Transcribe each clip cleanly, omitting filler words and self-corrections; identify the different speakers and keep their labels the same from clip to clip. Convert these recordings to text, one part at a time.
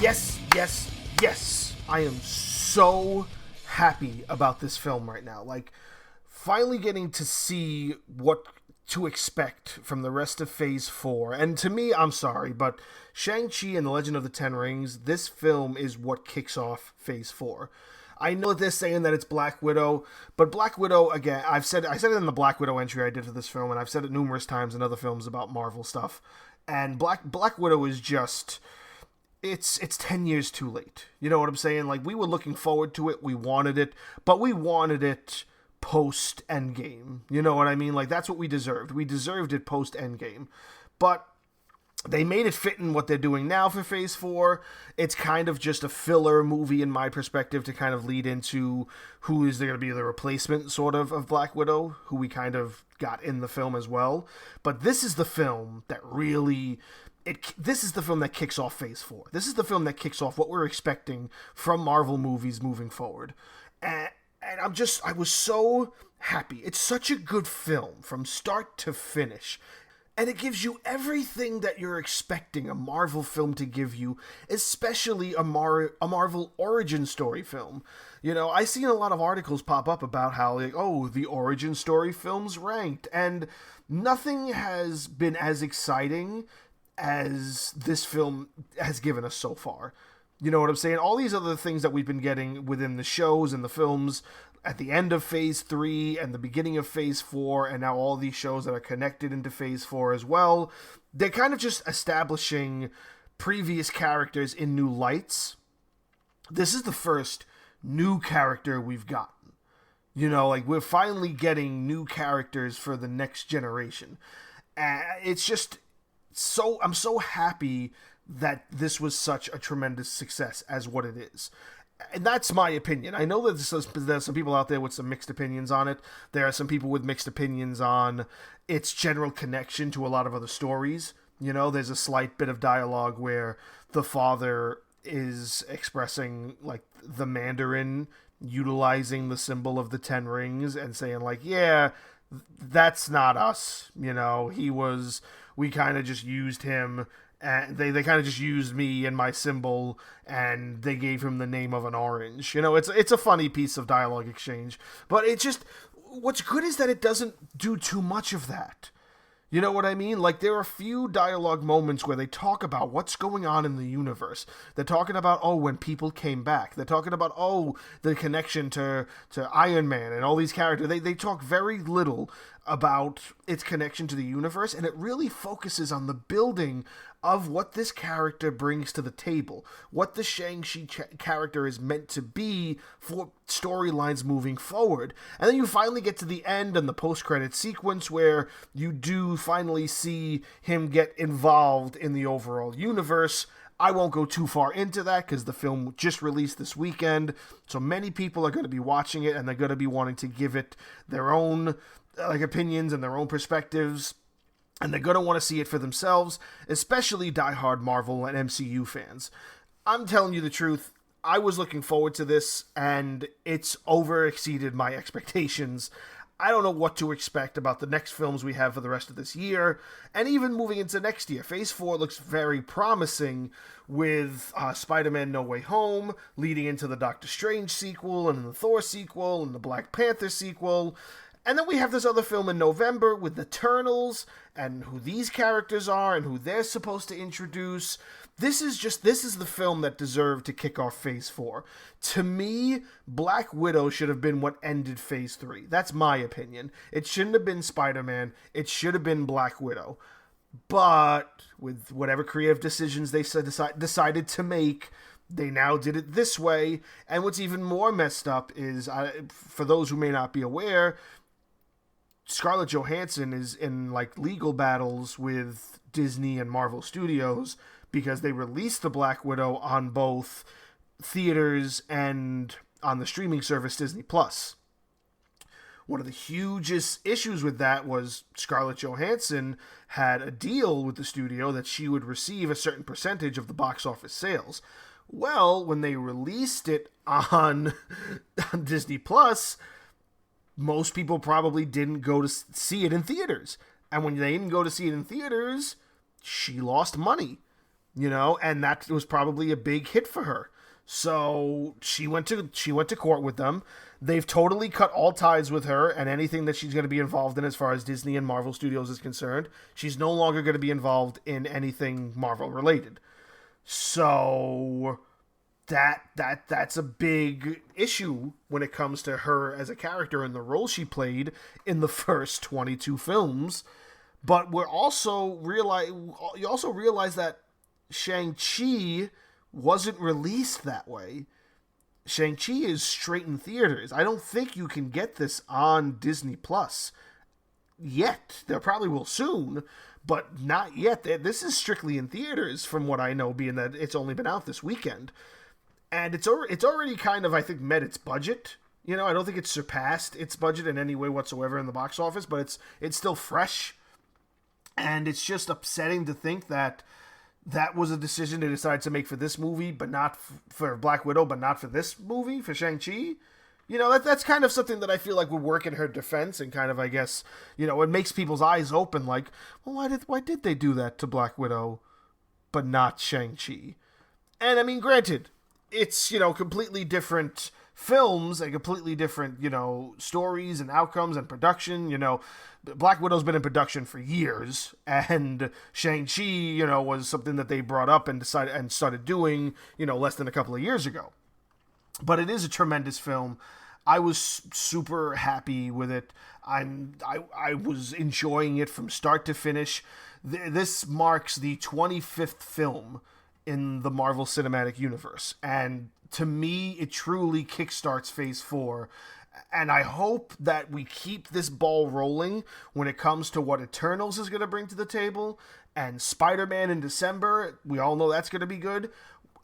Speaker 1: Yes, yes, yes. I am so happy about this film right now. Like, finally getting to see what to expect from the rest of Phase 4. And to me, I'm sorry, but Shang-Chi and the Legend of the Ten Rings, this film is what kicks off Phase 4. I know they're saying that it's Black Widow, but Black Widow, again, I said it in the Black Widow entry I did for this film, and I've said it numerous times in other films about Marvel stuff. And Black Widow is just it's 10 years too late. You know what I'm saying? Like, we were looking forward to it, we wanted it, but we wanted it post Endgame. You know what I mean? Like, that's what we deserved. We deserved it post Endgame. But they made it fit in what they're doing now for Phase 4. It's kind of just a filler movie in my perspective to kind of lead into who is going to be the replacement sort of Black Widow, who we kind of got in the film as well. But this is the film that really this is the film that kicks off Phase 4. This is the film that kicks off what we're expecting from Marvel movies moving forward. And I was so happy. It's such a good film from start to finish. And it gives you everything that you're expecting a Marvel film to give you, especially a Marvel origin story film. You know, I've seen a lot of articles pop up about how, like, oh, the origin story films ranked. And nothing has been as exciting as this film has given us so far. You know what I'm saying? All these other things that we've been getting within the shows and the films at the end of Phase 3 and the beginning of Phase 4, and now all these shows that are connected into Phase 4 as well, they're kind of just establishing previous characters in new lights. This is the first new character we've gotten. You know, like, we're finally getting new characters for the next generation. It's just I'm so happy that this was such a tremendous success as what it is. And that's my opinion. I know that there's some people out there with some mixed opinions on it. There are some people with mixed opinions on its general connection to a lot of other stories. You know, there's a slight bit of dialogue where the father is expressing, like, the Mandarin utilizing the symbol of the Ten Rings and saying, like, yeah, that's not us. You know, we kind of just used him. And they kind of just used me and my symbol, and they gave him the name of an orange. You know, it's a funny piece of dialogue exchange. But it's just, what's good is that it doesn't do too much of that. You know what I mean? Like, there are a few dialogue moments where they talk about what's going on in the universe. They're talking about, oh, when people came back. They're talking about, oh, the connection to Iron Man and all these characters. They talk very little about its connection to the universe, and it really focuses on the building of what this character brings to the table, what the Shang-Chi character is meant to be for storylines moving forward. And then you finally get to the end and the post-credit sequence where you do finally see him get involved in the overall universe. I won't go too far into that because the film just released this weekend, so many people are going to be watching it and they're going to be wanting to give it their own opinions and their own perspectives. And they're going to want to see it for themselves, especially diehard Marvel and MCU fans. I'm telling you the truth, I was looking forward to this, and it's over-exceeded my expectations. I don't know what to expect about the next films we have for the rest of this year, and even moving into next year. Phase 4 looks very promising with Spider-Man No Way Home, leading into the Doctor Strange sequel, and the Thor sequel, and the Black Panther sequel. And then we have this other film in November with the Eternals, and who these characters are, and who they're supposed to introduce. This is the film that deserved to kick off Phase 4. To me, Black Widow should have been what ended Phase 3. That's my opinion. It shouldn't have been Spider-Man. It should have been Black Widow. But with whatever creative decisions they decided to make, they now did it this way. And what's even more messed up is, for those who may not be aware, Scarlett Johansson is in, like, legal battles with Disney and Marvel Studios because they released the Black Widow on both theaters and on the streaming service Disney+. One of the hugest issues with that was Scarlett Johansson had a deal with the studio that she would receive a certain percentage of the box office sales. Well, when they released it on Disney+, most people probably didn't go to see it in theaters. And when they didn't go to see it in theaters, she lost money. and that was probably a big hit for her. So she went to court with them. They've totally cut all ties with her and anything that she's going to be involved in as far as Disney and Marvel Studios is concerned. She's no longer going to be involved in anything Marvel related. So that's a big issue when it comes to her as a character and the role she played in the first 22 films. But you also realize that Shang-Chi wasn't released that way. Shang-Chi is straight in theaters. I don't think you can get this on Disney Plus yet. They probably will soon, but not yet. This is strictly in theaters, from what I know, being that it's only been out this weekend. And it's already kind of, I think, met its budget. I don't think it's surpassed its budget in any way whatsoever in the box office, but it's still fresh. And it's just upsetting to think that was a decision they decided to make for this movie, but not for Black Widow, but not for this movie, for Shang-Chi. That's kind of something that I feel like would work in her defense, and kind of, I guess, it makes people's eyes open, like, well, why did they do that to Black Widow, but not Shang-Chi? And, I mean, granted, it's, completely different films and completely different, stories and outcomes and production. Black Widow's been in production for years, and Shang-Chi, was something that they brought up and decided and started doing, less than a couple of years ago. But it is a tremendous film. I was super happy with it. I was enjoying it from start to finish. This marks the 25th film in the Marvel Cinematic Universe, and to me, it truly kickstarts Phase 4. And I hope that we keep this ball rolling when it comes to what Eternals is going to bring to the table. And Spider-Man in December, we all know that's going to be good.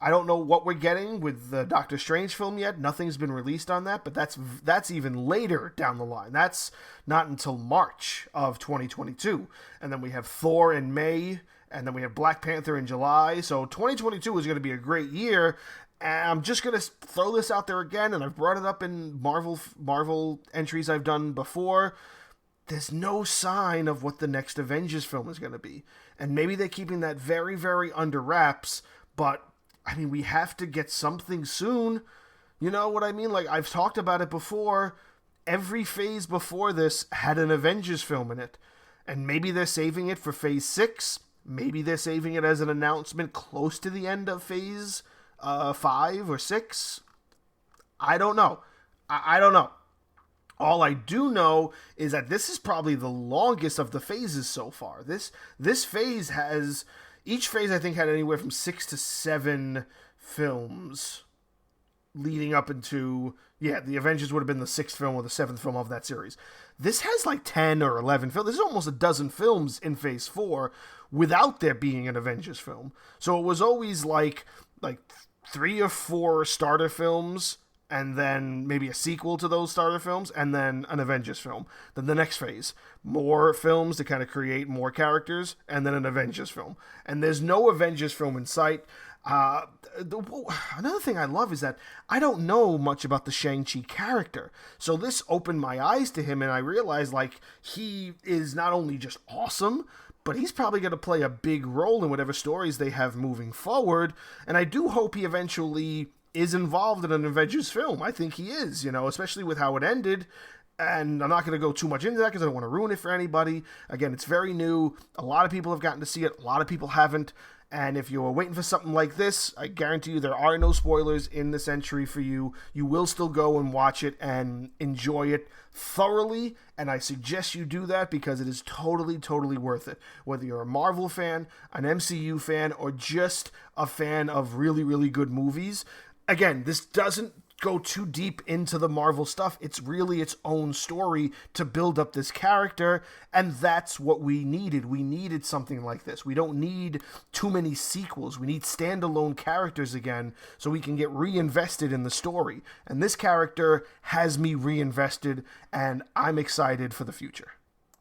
Speaker 1: I don't know what we're getting with the Doctor Strange film yet. Nothing's been released on that, but that's even later down the line. That's not until March of 2022. And then we have Thor in May, and then we have Black Panther in July. So 2022 is going to be a great year. And I'm just going to throw this out there again, and I've brought it up in Marvel entries I've done before. There's no sign of what the next Avengers film is going to be. And maybe they're keeping that very, very under wraps, but, I mean, we have to get something soon. You know what I mean? Like, I've talked about it before. Every phase before this had an Avengers film in it. And maybe they're saving it for Phase 6. Maybe they're saving it as an announcement close to the end of Phase 5 or 6. I don't know. I don't know. All I do know is that this is probably the longest of the phases so far. This phase has... Each phase, I think, had anywhere from 6 to 7 films leading up into... Yeah, the Avengers would have been the 6th film or the 7th film of that series. This has like 10 or 11 films. This is almost a dozen films in Phase 4 without there being an Avengers film. So it was always like 3 or 4 starter films, and then maybe a sequel to those starter films, and then an Avengers film. Then the next phase, more films to kind of create more characters, and then an Avengers film. And there's no Avengers film in sight. Another thing I love is that I don't know much about the Shang-Chi character. So this opened my eyes to him, and I realized, like, he is not only just awesome, but he's probably going to play a big role in whatever stories they have moving forward. And I do hope he eventually is involved in an Avengers film. I think he is, especially with how it ended. And I'm not going to go too much into that because I don't want to ruin it for anybody. Again, it's very new. A lot of people have gotten to see it. A lot of people haven't. And if you were waiting for something like this, I guarantee you there are no spoilers in this entry for you. You will still go and watch it and enjoy it thoroughly. And I suggest you do that because it is totally, totally worth it. Whether you're a Marvel fan, an MCU fan, or just a fan of really, really good movies. Again, this doesn't go too deep into the Marvel stuff. It's really its own story to build up this character, and that's what we needed. We needed something like this. We don't need too many sequels. We need standalone characters again so we can get reinvested in the story. And this character has me reinvested, and I'm excited for the future.